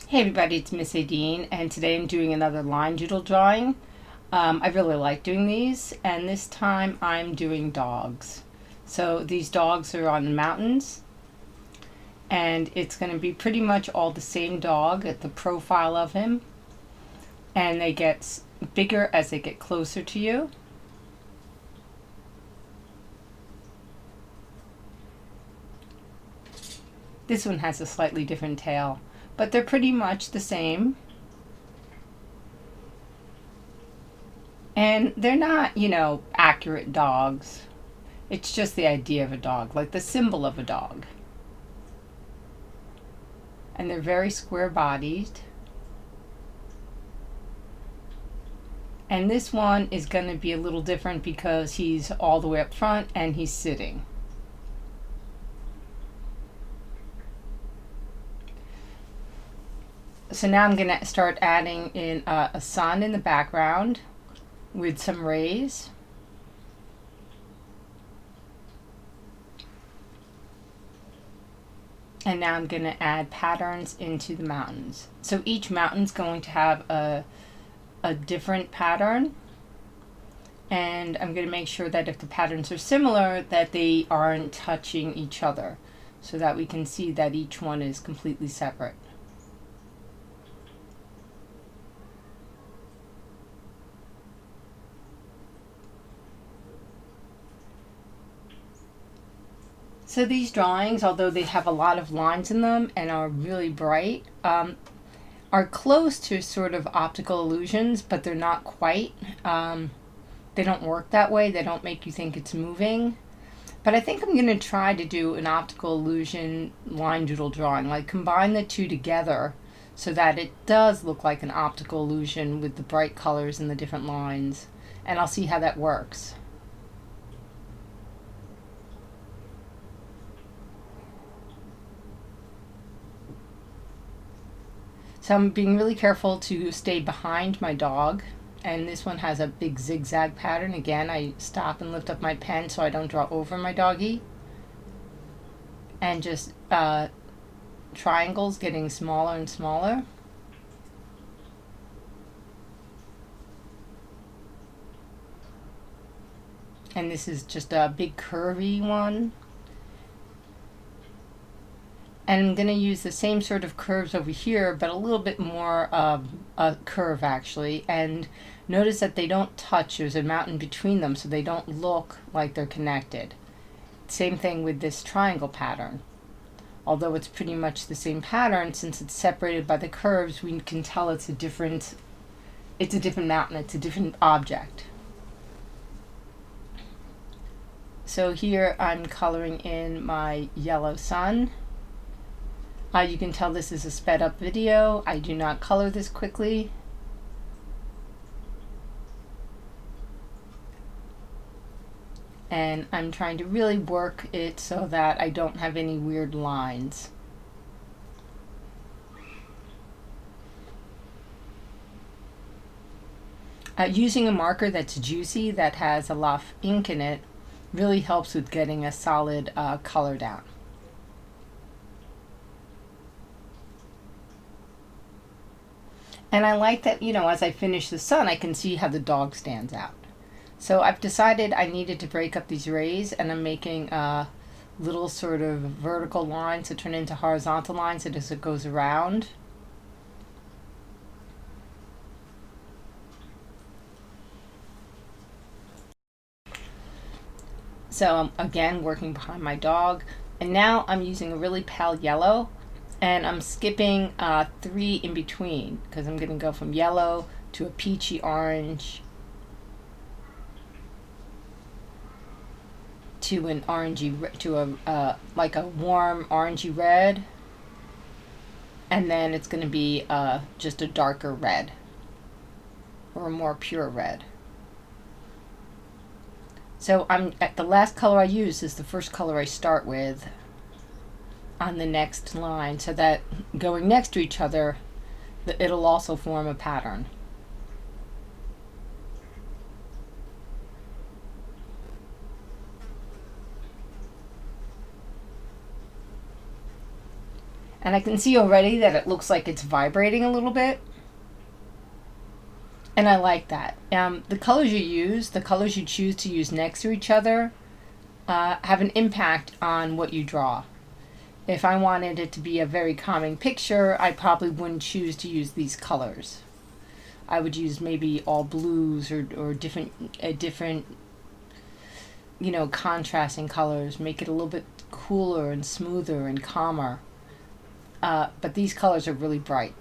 Hey everybody, it's Miss Adine, and today I'm doing another line doodle drawing. I really like doing these, and this time I'm doing dogs. So these dogs are on the mountains, and it's going to be pretty much all the same dog at the profile of him, and they get bigger as they get closer to you. This one has a slightly different tail, but they're pretty much the same. And they're not, accurate dogs. It's just the idea of a dog, like the symbol of a dog. And they're very square bodied. And this one is going to be a little different because he's all the way up front and he's sitting. So now I'm going to start adding in a sun in the background with some rays. And now I'm going to add patterns into the mountains. So each mountain's going to have a different pattern. And I'm going to make sure that if the patterns are similar, that they aren't touching each other, so that we can see that each one is completely separate. So these drawings, although they have a lot of lines in them and are really bright, are close to sort of optical illusions, but they're not quite. They don't work that way. They don't make you think it's moving. But I think I'm going to try to do an optical illusion line doodle drawing, like combine the two together so that it does look like an optical illusion with the bright colors and the different lines. And I'll see how that works. So I'm being really careful to stay behind my dog. And this one has a big zigzag pattern. Again, I stop and lift up my pen so I don't draw over my doggy. And just triangles getting smaller and smaller. And this is just a big curvy one. And I'm going to use the same sort of curves over here, but a little bit more of a curve actually. And notice that they don't touch. There's a mountain between them, so they don't look like they're connected. Same thing with this triangle pattern. Although it's pretty much the same pattern, since it's separated by the curves, we can tell it's a different mountain, it's a different object. So here I'm coloring in my yellow sun. You can tell this is a sped up video. I do not color this quickly. And I'm trying to really work it so that I don't have any weird lines. Using a marker that's juicy, that has a lot of ink in it, really helps with getting a solid color down. And I like that, as I finish the sun, I can see how the dog stands out. So I've decided I needed to break up these rays, and I'm making little sort of vertical lines to turn into horizontal lines as it goes around. So I'm again working behind my dog, and now I'm using a really pale yellow. And I'm skipping 3 in between because I'm going to go from yellow to a peachy orange to an orangey to a like a warm orangey red, and then it's going to be just a darker red or a more pure red. So the last color I use is the first color I start with on the next line, so that going next to each other, it'll also form a pattern. And I can see already that it looks like it's vibrating a little bit. And I like that. The colors you use, the colors you choose to use next to each other, have an impact on what you draw. If I wanted it to be a very calming picture, I probably wouldn't choose to use these colors. I would use maybe all blues or different, contrasting colors, make it a little bit cooler and smoother and calmer. But these colors are really bright.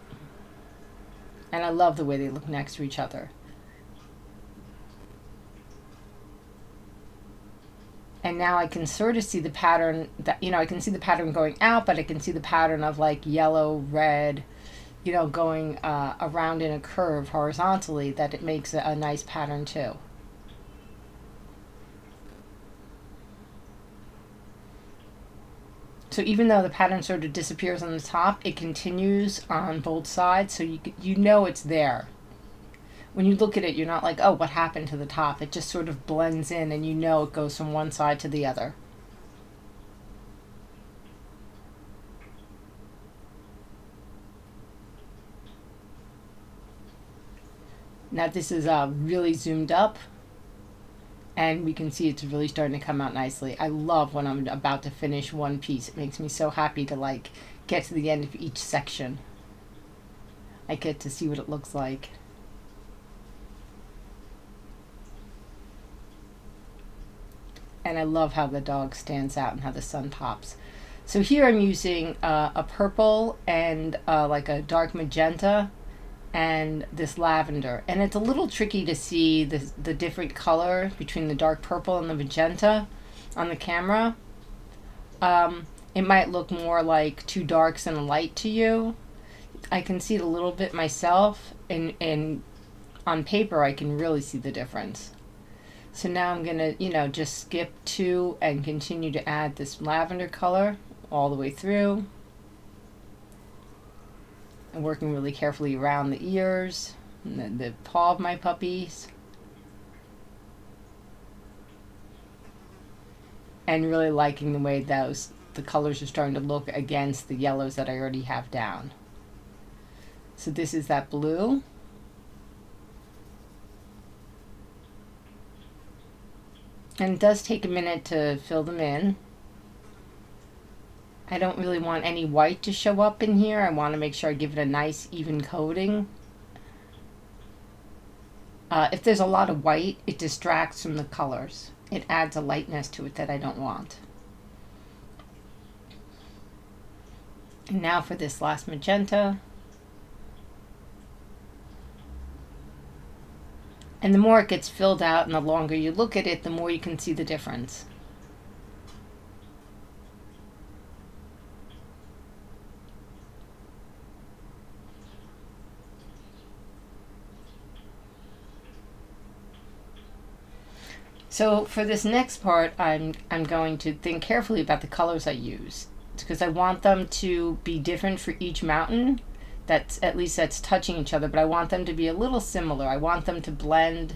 And I love the way they look next to each other. And now I can sort of see the pattern that, I can see the pattern going out, but I can see the pattern of like yellow, red, going around in a curve horizontally, that it makes a nice pattern too. So even though the pattern sort of disappears on the top, it continues on both sides, so you know it's there. When you look at it, you're not like, oh, what happened to the top? It just sort of blends in, and it goes from one side to the other. Now this is really zoomed up, and we can see it's really starting to come out nicely. I love when I'm about to finish one piece. It makes me so happy to get to the end of each section. I get to see what it looks like. And I love how the dog stands out and how the sun pops. So here I'm using a purple and like a dark magenta and this lavender. And it's a little tricky to see the different color between the dark purple and the magenta on the camera. It might look more like two darks and a light to you. I can see it a little bit myself, and on paper I can really see the difference. So now I'm going to, just skip 2 and continue to add this lavender color all the way through. I'm working really carefully around the ears and the paw of my puppies. And really liking the way the colors are starting to look against the yellows that I already have down. So this is that blue. And it does take a minute to fill them in. I don't really want any white to show up in here. I want to make sure I give it a nice even coating. If there's a lot of white, it distracts from the colors. It adds a lightness to it that I don't want. And now for this last magenta. And the more it gets filled out and the longer you look at it, the more you can see the difference. So for this next part, I'm going to think carefully about the colors I use, because I want them to be different for each mountain. That's touching each other, but I want them to be a little similar. I want them to blend.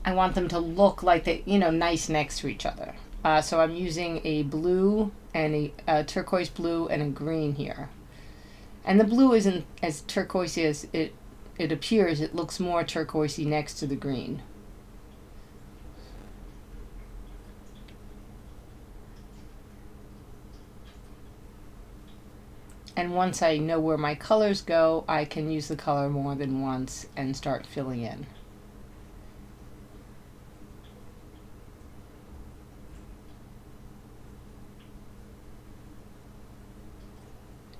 I want them to look like they, nice next to each other. So I'm using a blue and a turquoise blue and a green here. And the blue isn't as turquoisey as it appears. It looks more turquoisey next to the green. And once I know where my colors go, I can use the color more than once and start filling in.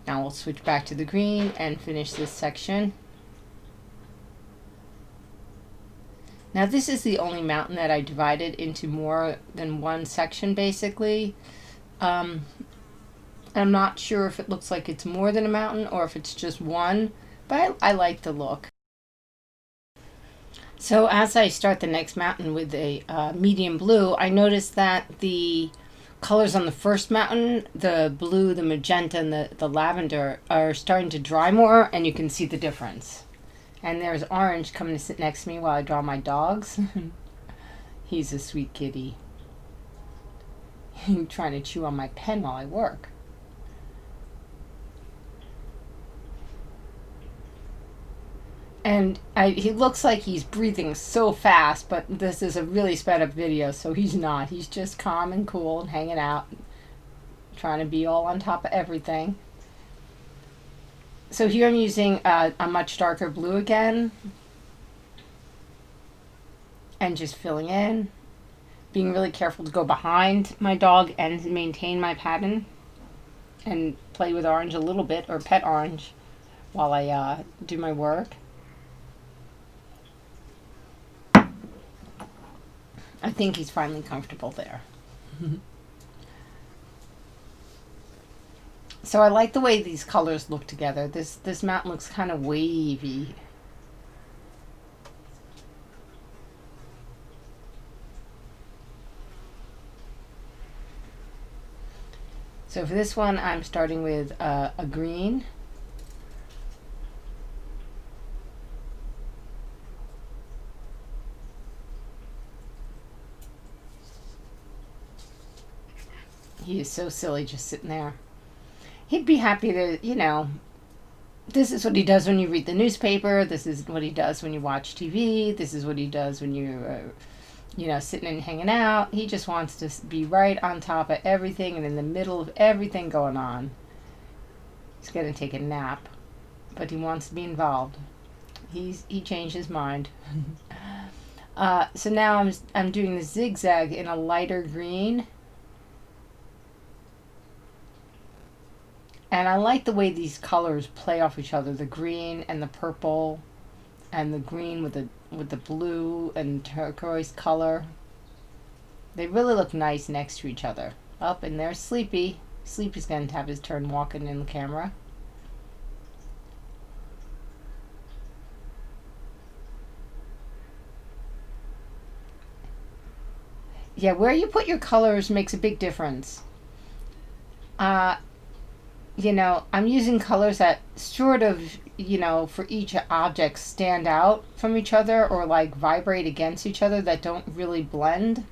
Now we'll switch back to the green and finish this section. Now this is the only mountain that I divided into more than one section, basically. I'm not sure if it looks like it's more than a mountain or if it's just one, but I like the look. So as I start the next mountain with a medium blue, I notice that the colors on the first mountain, the blue, the magenta, and the lavender, are starting to dry more, and you can see the difference. And there's Orange coming to sit next to me while I draw my dogs. He's a sweet kitty. Trying to chew on my pen while I work. And he looks like he's breathing so fast, but this is a really sped up video, so he's not. He's just calm and cool and hanging out, trying to be all on top of everything. So here I'm using a much darker blue again, and just filling in, being really careful to go behind my dog and maintain my pattern, and play with orange a little bit, or pet orange, while I do my work. I think he's finally comfortable there. So I like the way these colors look together. This mountain looks kind of wavy. So for this one, I'm starting with a green. He is so silly just sitting there. He'd be happy to, this is what he does when you read the newspaper. This is what he does when you watch TV. This is what he does when you're, sitting and hanging out. He just wants to be right on top of everything and in the middle of everything going on. He's going to take a nap, but he wants to be involved. He changed his mind. So now I'm doing the zigzag in a lighter green. And I like the way these colors play off each other, the green and the purple, and the green with the blue and turquoise color. They really look nice next to each other. Up, and there's Sleepy. Sleepy's going to have his turn walking in the camera. Yeah, where you put your colors makes a big difference. I'm using colors that sort of, for each object stand out from each other or like vibrate against each other, that don't really blend,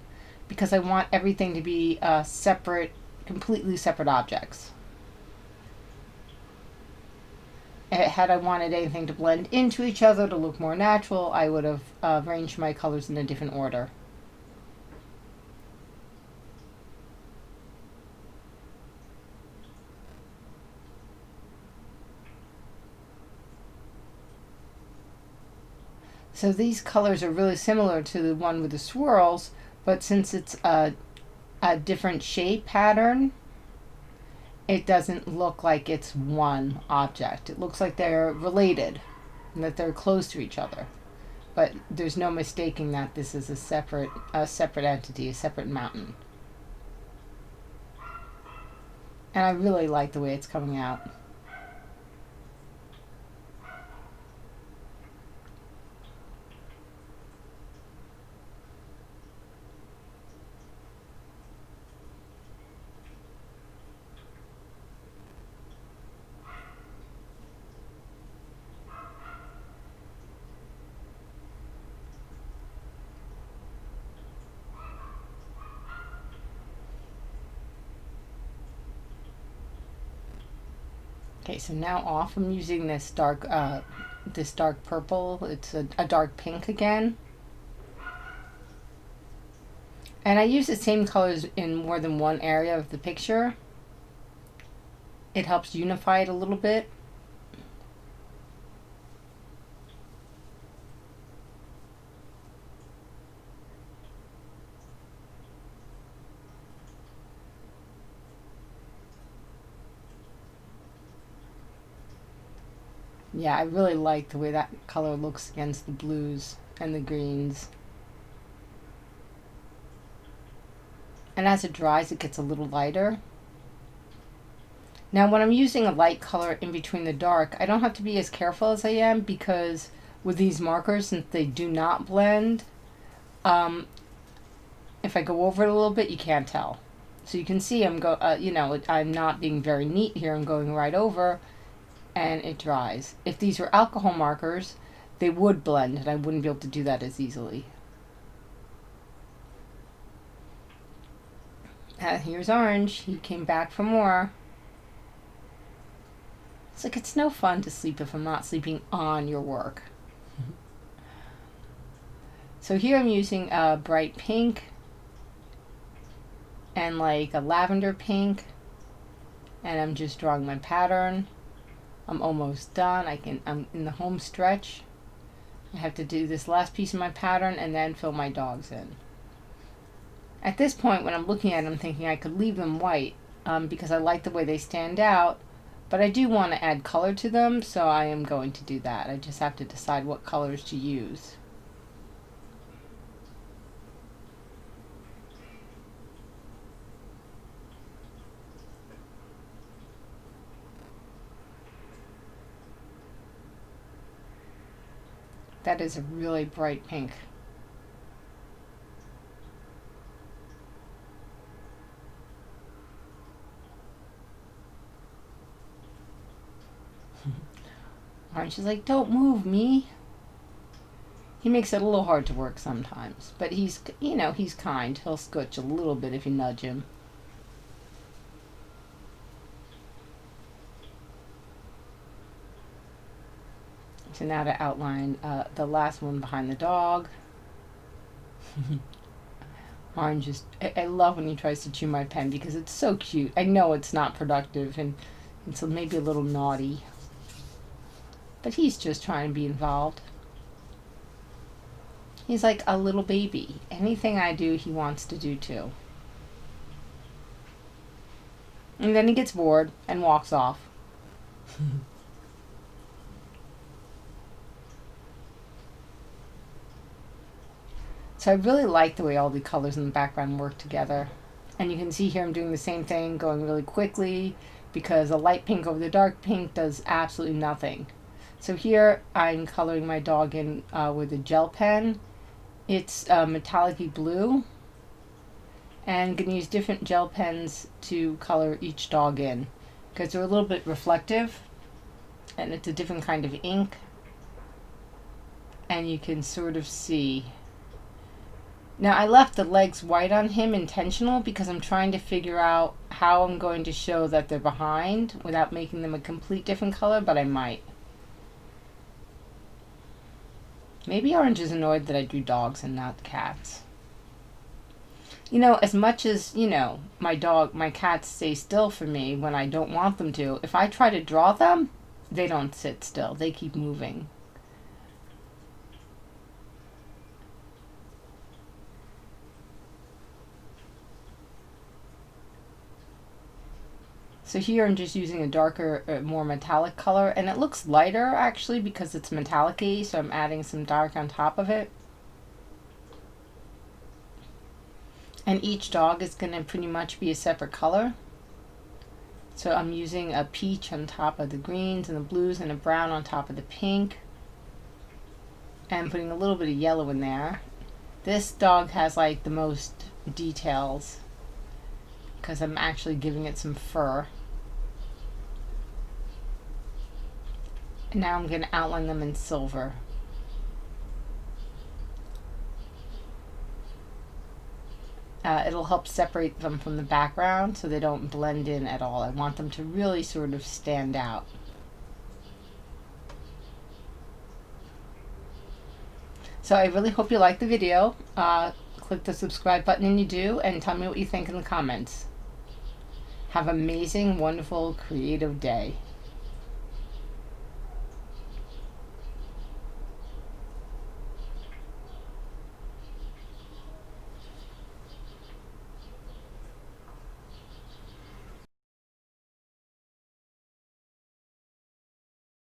because I want everything to be completely separate objects. Had I wanted anything to blend into each other to look more natural, I would have arranged my colors in a different order. So these colors are really similar to the one with the swirls, but since it's a different shape pattern, it doesn't look like it's one object. It looks like they're related and that they're close to each other. But there's no mistaking that this is a separate entity, a separate mountain. And I really like the way it's coming out. Okay, so now off, I'm using this dark purple. It's a dark pink again. And I use the same colors in more than one area of the picture. It helps unify it a little bit. Yeah, I really like the way that color looks against the blues and the greens. And as it dries, it gets a little lighter. Now, when I'm using a light color in between the dark, I don't have to be as careful as I am, because with these markers, since they do not blend, if I go over it a little bit, you can't tell. So you can see I'm not being very neat here. I'm going right over, and it dries. If these were alcohol markers, they would blend, and I wouldn't be able to do that as easily. Here's Orange. He came back for more. It's like, it's no fun to sleep if I'm not sleeping on your work. So here I'm using a bright pink and like a lavender pink, and I'm just drawing my pattern. I'm almost done. I'm in the home stretch. I have to do this last piece of my pattern and then fill my dogs in. At this point, when I'm looking at them, I'm thinking I could leave them white because I like the way they stand out, but I do want to add color to them, so I am going to do that. I just have to decide what colors to use. That is a really bright pink. Orange is like, don't move me. He makes it a little hard to work sometimes, but he's kind. He'll scooch a little bit if you nudge him. So now to outline the last one behind the dog. Orange is, I love when he tries to chew my pen because it's so cute. I know it's not productive and so maybe a little naughty, but he's just trying to be involved. He's like a little baby. Anything I do, he wants to do too. And then he gets bored and walks off. So I really like the way all the colors in the background work together. And you can see here I'm doing the same thing, going really quickly, because a light pink over the dark pink does absolutely nothing. So here I'm coloring my dog in with a gel pen. It's metallic blue. And I'm going to use different gel pens to color each dog in, because they're a little bit reflective. And it's a different kind of ink. And you can sort of see. Now I left the legs white on him intentional because I'm trying to figure out how I'm going to show that they're behind without making them a complete different color, but I might. Maybe Orange is annoyed that I do dogs and not cats. As much as, my cats stay still for me when I don't want them to, if I try to draw them, they don't sit still. They keep moving. So here I'm just using a darker, more metallic color, and it looks lighter actually because it's metallic-y, so I'm adding some dark on top of it. And each dog is going to pretty much be a separate color. So I'm using a peach on top of the greens and the blues and a brown on top of the pink. And putting a little bit of yellow in there. This dog has like the most details because I'm actually giving it some fur. And now I'm going to outline them in silver. It'll help separate them from the background so they don't blend in at all. I want them to really sort of stand out. So I really hope you like the video. Click the subscribe button when you do, and tell me what you think in the comments. Have an amazing, wonderful, creative day.